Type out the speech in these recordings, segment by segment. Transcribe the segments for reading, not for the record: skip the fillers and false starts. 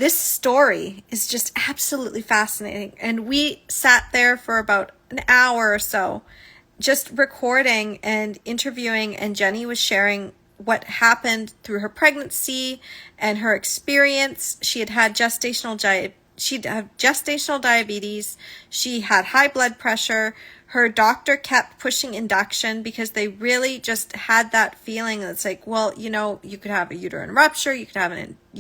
This story is just absolutely fascinating. And we sat there for about an hour or so just recording and interviewing, and Jenny was sharing what happened through her pregnancy and her experience. She had gestational diabetes. She had high blood pressure. Her doctor kept pushing induction because they really just had that feeling that's like, well, you know, you could have a uterine rupture, you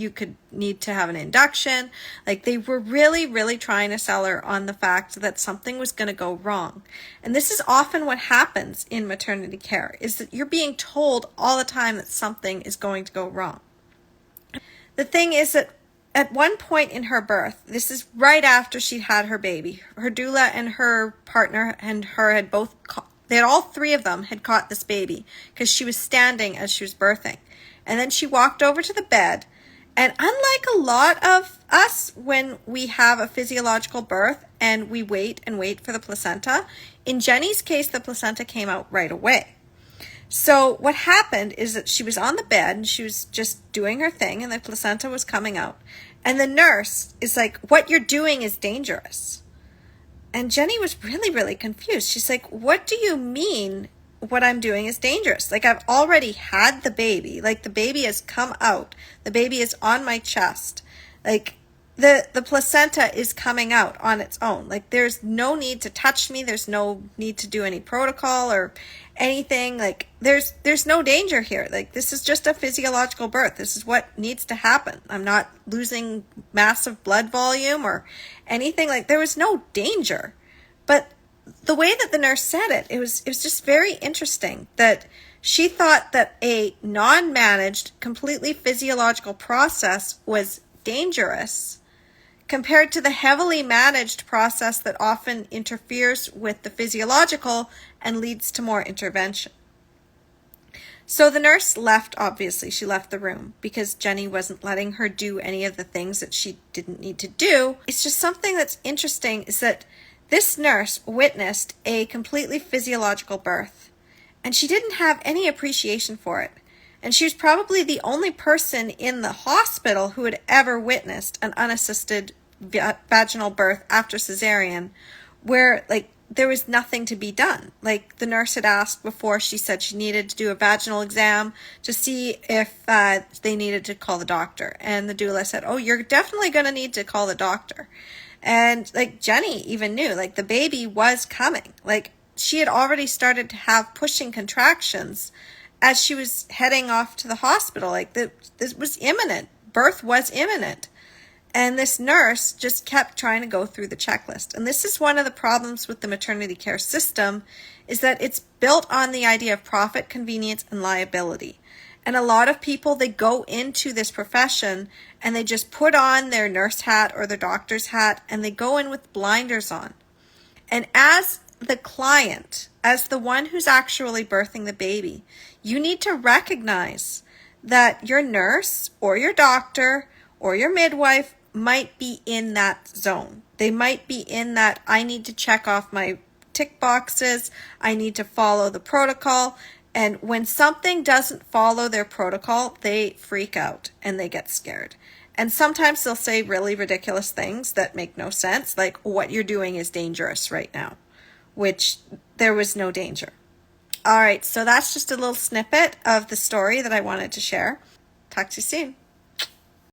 could need to have an induction. Like, they were really, really trying to sell her on the fact that something was going to go wrong. And this is often what happens in maternity care, is that you're being told all the time that something is going to go wrong. The thing is that at one point in her birth, this is right after she had her baby, her doula and her partner and her had all three of them had caught this baby because she was standing as she was birthing. And then she walked over to the bed. And unlike a lot of us, when we have a physiological birth and we wait and wait for the placenta, in Jenny's case, the placenta came out right away. So what happened is that she was on the bed and she was just doing her thing and the placenta was coming out. And the nurse is like, what you're doing is dangerous. And Jenny was really, really confused. She's like, what do you mean what I'm doing is dangerous? Like, I've already had the baby. Like, the baby has come out. The baby is on my chest. Like, the placenta is coming out on its own. Like, there's no need to touch me. There's no need to do any protocol or anything. Like, there's no danger here. Like, this is just a physiological birth. This is what needs to happen. I'm not losing massive blood volume or anything. Like, there was no danger. But the way that the nurse said it, it was just very interesting that she thought that a non-managed, completely physiological process was dangerous compared to the heavily managed process that often interferes with the physiological and leads to more intervention. So the nurse left, obviously. She left the room because Jenny wasn't letting her do any of the things that she didn't need to do. It's just something that's interesting is that this nurse witnessed a completely physiological birth, and she didn't have any appreciation for it. And she was probably the only person in the hospital who had ever witnessed an unassisted vaginal birth after cesarean where, like, there was nothing to be done. Like, the nurse had asked before, she said she needed to do a vaginal exam to see if they needed to call the doctor. And the doula said, oh, you're definitely going to need to call the doctor. And, like, Jenny even knew, like, the baby was coming. Like, she had already started to have pushing contractions as she was heading off to the hospital. Like, this was imminent. Birth was imminent. And this nurse just kept trying to go through the checklist. And this is one of the problems with the maternity care system, is that it's built on the idea of profit, convenience, and liability. And a lot of people, they go into this profession and they just put on their nurse hat or their doctor's hat and they go in with blinders on. And as the client, as the one who's actually birthing the baby, you need to recognize that your nurse or your doctor or your midwife might be in that zone. They might be in that, I need to check off my tick boxes, I need to follow the protocol. And when something doesn't follow their protocol, they freak out and they get scared. And sometimes they'll say really ridiculous things that make no sense, like, what you're doing is dangerous right now, which there was no danger. All right, so that's just a little snippet of the story that I wanted to share. Talk to you soon.